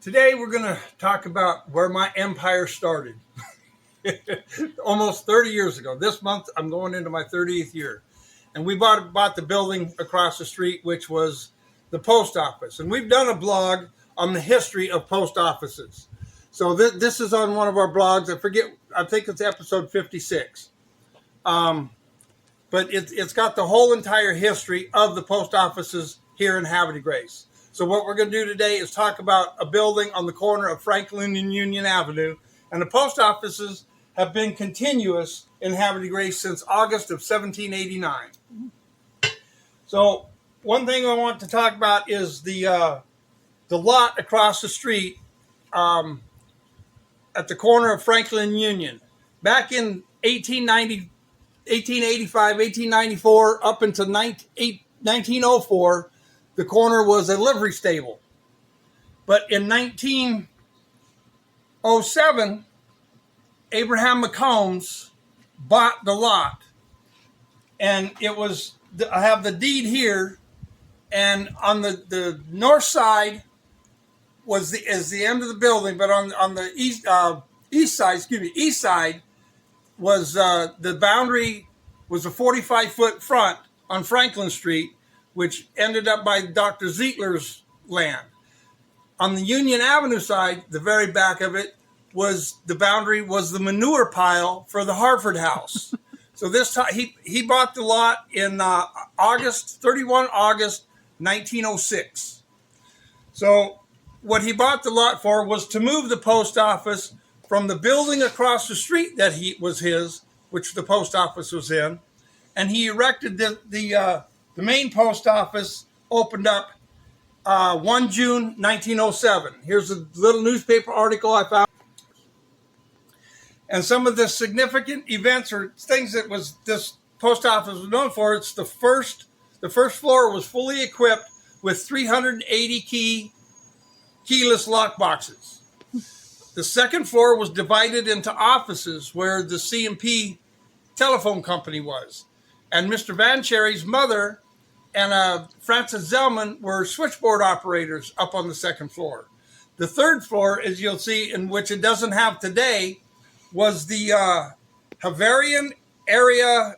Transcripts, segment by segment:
Today we're going to talk about where my empire started. Almost 30 years ago. This month I'm going into my 30th year. And we bought the building across the street, which was the post office. And we've done a blog on the history of post offices. So this is on one of our blogs. I think it's episode 56. But it's got the whole entire history of the post offices here in Havre de Grace. So what we're going to do today is talk about a building on the corner of Franklin and Union Avenue. And the post offices have been continuous in Havre de Grace since August of 1789. So one thing I want to talk about is the lot across the street at the corner of Franklin and Union. Back in 1885, 1894, up until 1904, the corner was a livery stable. But in 1907, Abraham McCombs bought the lot. And I have the deed here. And on the north side is the end of the building. But on the east side was the boundary was a 45-foot front on Franklin Street, which ended up by Dr. Zietler's land. On the Union Avenue side, the very back of it, the boundary was the manure pile for the Harford House. So this time he bought the lot in 31 August 1906. So what he bought the lot for was to move the post office from the building across the street that was his, which the post office was in, and he erected the main post office. Opened up 1 June 1907. Here's a little newspaper article I found. And some of the significant events or things that this post office was known for, it's the first floor was fully equipped with 380 keyless lock boxes. The second floor was divided into offices where the C&P telephone company was. And Mr. Van Cherry's mother and Francis Zellman were switchboard operators up on the second floor. The third floor, as you'll see, in which it doesn't have today, was the Havarian Area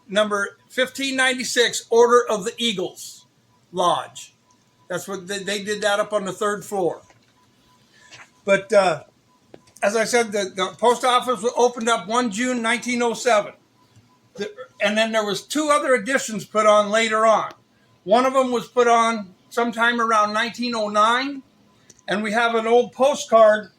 number 1596 Order of the Eagles Lodge. That's what they did that up on the third floor. But as I said, the post office was opened up 1 June 1907. And then there was 2 other additions put on later on. One of them was put on sometime around 1909. And we have an old postcard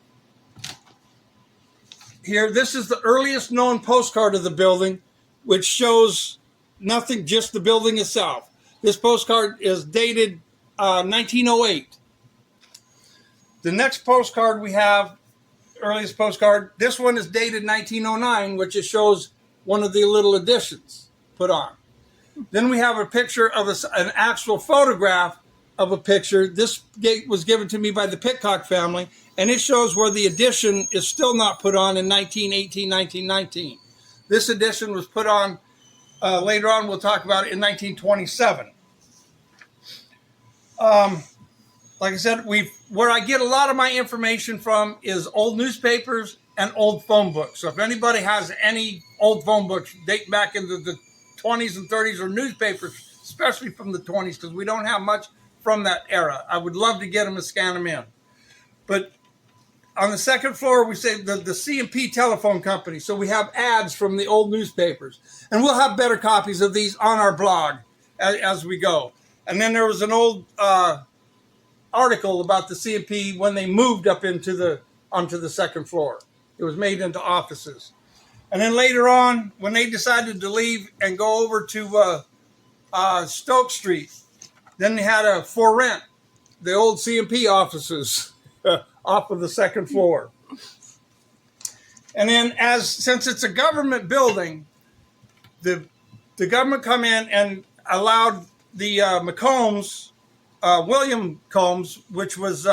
here. This is the earliest known postcard of the building, which shows nothing, just the building itself. This postcard is dated 1908. The next postcard we have, earliest postcard, this one is dated 1909, which it shows one of the little additions put on. Then we have a picture of an actual photograph of a picture. This was given to me by the Pitcock family, and it shows where the addition is still not put on in 1918, 1919. This addition was put on later on. We'll talk about it in 1927. Like I said, where I get a lot of my information from is old newspapers and old phone books. So if anybody has any old phone books dating back into the 20s and 30s, or newspapers, especially from the 20s, because we don't have much from that era, I would love to get them and scan them in. But on the second floor, we say the C&P telephone company. So we have ads from the old newspapers. And we'll have better copies of these on our blog as we go. And then there was an old article about the C&P when they moved up onto the second floor. It was made into offices. And then later on, when they decided to leave and go over to Stoke Street, then they had for rent, the old C&P offices off of the second floor. And then since it's a government building, the government come in and allowed the McCombs, William Combs, which was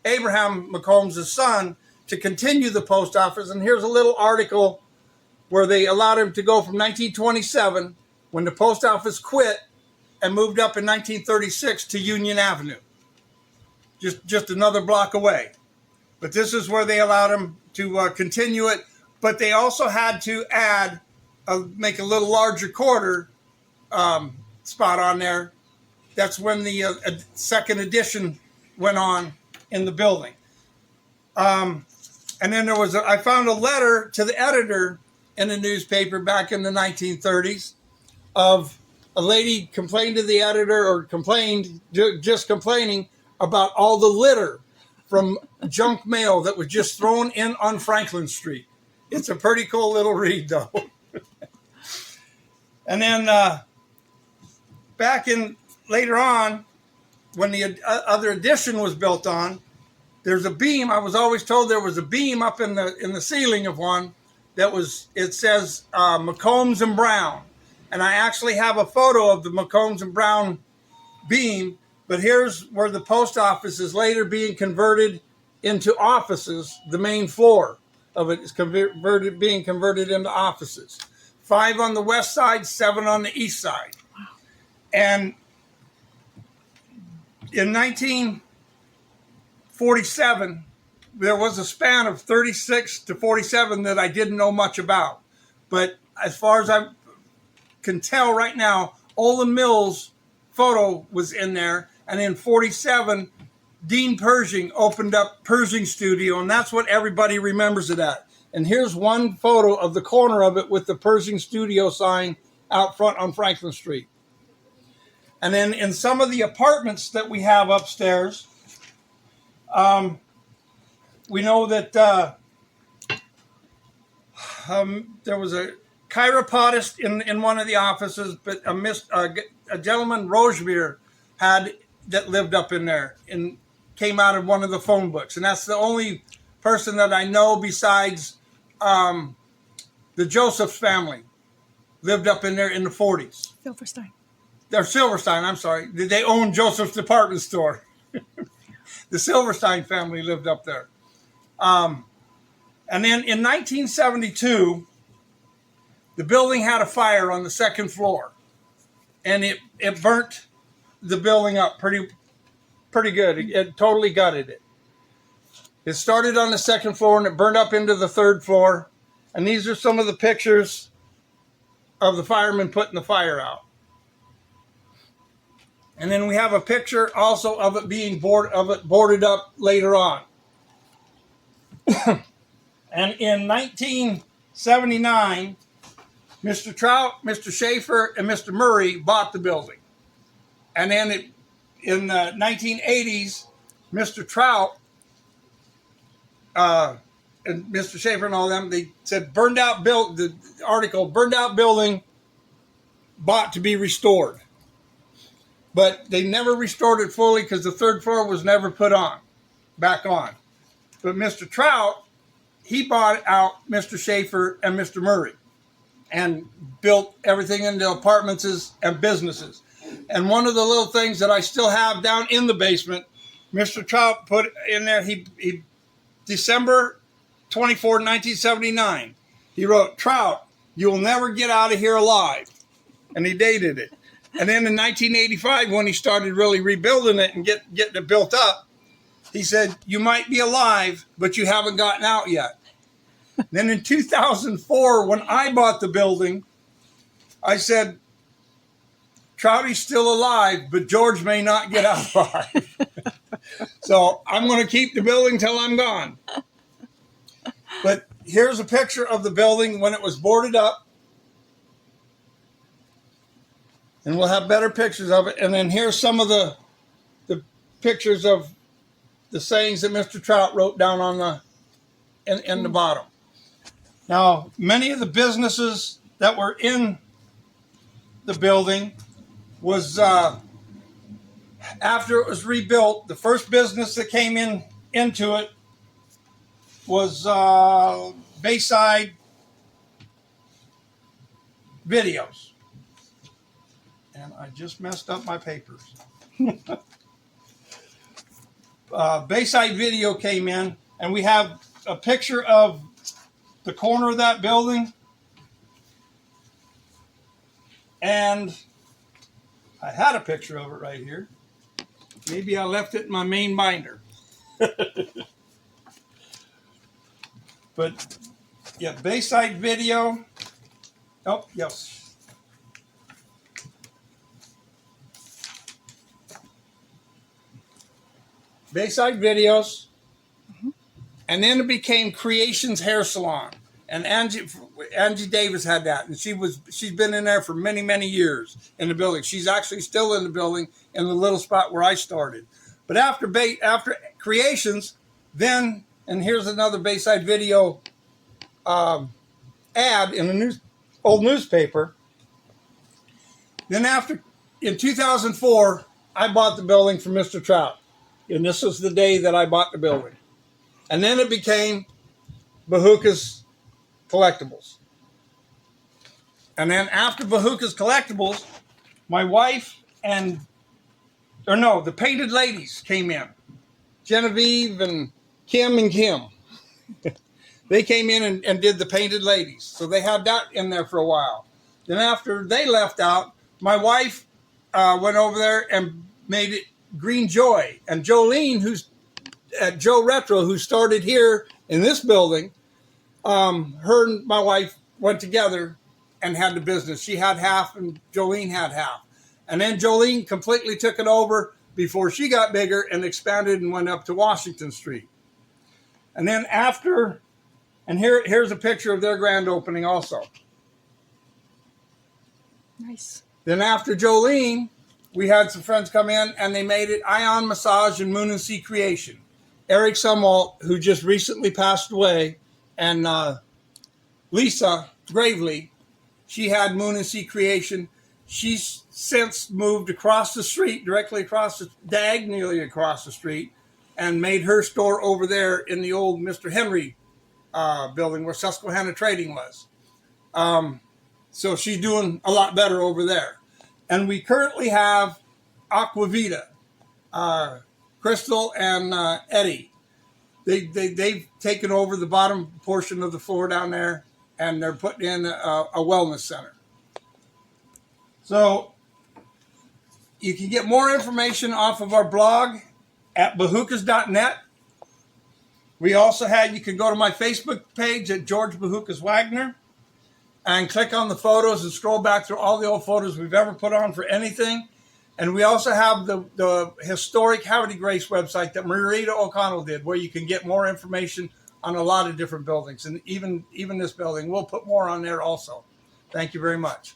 Abraham McCombs' son, to continue the post office. And here's a little article where they allowed him to go from 1927, when the post office quit, and moved up in 1936 to Union Avenue. just another block away. But this is where they allowed them to continue it. But they also had to add, make a little larger quarter spot on there. That's when the second edition went on in the building. And then I found a letter to the editor in a newspaper back in the 1930s of a lady complained to the editor, or just complaining about all the litter from junk mail that was just thrown in on Franklin Street. It's a pretty cool little read, though. And then later on, when the other addition was built on, there's a beam. I was always told there was a beam up in the ceiling of one it says McCombs and Brown. And I actually have a photo of the McCombs and Brown beam, but here's where the post office is later being converted into offices. The main floor of it is being converted into offices. 5 on the west side, 7 on the east side. Wow. And in 1947, there was a span of 36 to 47 that I didn't know much about. But as far as I can tell right now, Olin Mills' photo was in there. And in 47, Dean Pershing opened up Pershing Studio, and that's what everybody remembers it at. And here's one photo of the corner of it with the Pershing Studio sign out front on Franklin Street. And then in some of the apartments that we have upstairs, we know that there was a chiropodist in one of the offices, but a gentleman, Rogemere, that lived up in there and came out of one of the phone books. And that's the only person that I know besides the Josephs family lived up in there in the 40s. Silverstein. They're Silverstein, I'm sorry. They owned Joseph's department store. The Silverstein family lived up there. And then in 1972, the building had a fire on the second floor. And it burnt the building up pretty good. It totally gutted it. It started on the second floor and it burned up into the third floor. And these are some of the pictures of the firemen putting the fire out. And then we have a picture also of it being boarded up later on. And in 1979, Mr. Trout, Mr. Schaefer, and Mr. Murray bought the building. And then in the 1980s, Mr. Trout and Mr. Schaefer and all them, they said the article, burned out building bought to be restored. But they never restored it fully because the third floor was never put back on. But Mr. Trout, he bought out Mr. Schaefer and Mr. Murray and built everything into apartments and businesses. And one of the little things that I still have down in the basement, Mr. Trout put in there, he December 24, 1979, he wrote, "Trout, you will never get out of here alive." And he dated it. And then in 1985, when he started really rebuilding it and getting it built up, he said, "You might be alive, but you haven't gotten out yet." Then in 2004, when I bought the building, I said, "Trouty's still alive, but George may not get out alive." So I'm going to keep the building till I'm gone. But here's a picture of the building when it was boarded up. And we'll have better pictures of it. And then here's some of the pictures of the sayings that Mr. Trout wrote down on in the bottom. Now, many of the businesses that were in the building was after it was rebuilt, the first business that came into it was Bayside Videos. And I just messed up my papers. Bayside Video came in, and we have a picture of the corner of that building. And I had a picture of it right here. Maybe I left it in my main binder. But yeah, Bayside Video. Oh, yes. Bayside Videos. And then it became Creations Hair Salon. And Angie Davis had that. And she's been in there for many, many years in the building. She's actually still in the building in the little spot where I started. But after Creations, then, and here's another Bayside Video ad in a old newspaper. Then in 2004, I bought the building from Mr. Trout. And this was the day that I bought the building. And then it became Bahoukas Collectibles. And then after Bahoukas Collectibles, my wife the Painted Ladies came in. Genevieve and Kim. They came in and did the Painted Ladies. So they had that in there for a while. Then after they left out, my wife went over there and made it Green Joy. And Jolene, who's at Joe Retro, who started here in this building, her and my wife went together and had the business. She had half and Jolene had half. And then Jolene completely took it over before she got bigger and expanded and went up to Washington Street. And then here's a picture of their grand opening also. Nice. Then after Jolene, we had some friends come in and they made it Ion Massage and Moon and Sea Creation. Eric Sumwalt, who just recently passed away, and Lisa Gravely, she had Moon and Sea Creation. She's since moved across the street, diagonally across the street, and made her store over there in the old Mr. Henry building where Susquehanna Trading was. So she's doing a lot better over there. And we currently have Aquavita, Crystal and Eddie. They've taken over the bottom portion of the floor down there, and they're putting in a wellness center. So you can get more information off of our blog at bahoukas.net. You can go to my Facebook page at George Bahoukas Wagner and click on the photos and scroll back through all the old photos we've ever put on for anything. And we also have the historic Havre de Grace website that Marita O'Connell did, where you can get more information on a lot of different buildings. And even this building, we'll put more on there also. Thank you very much.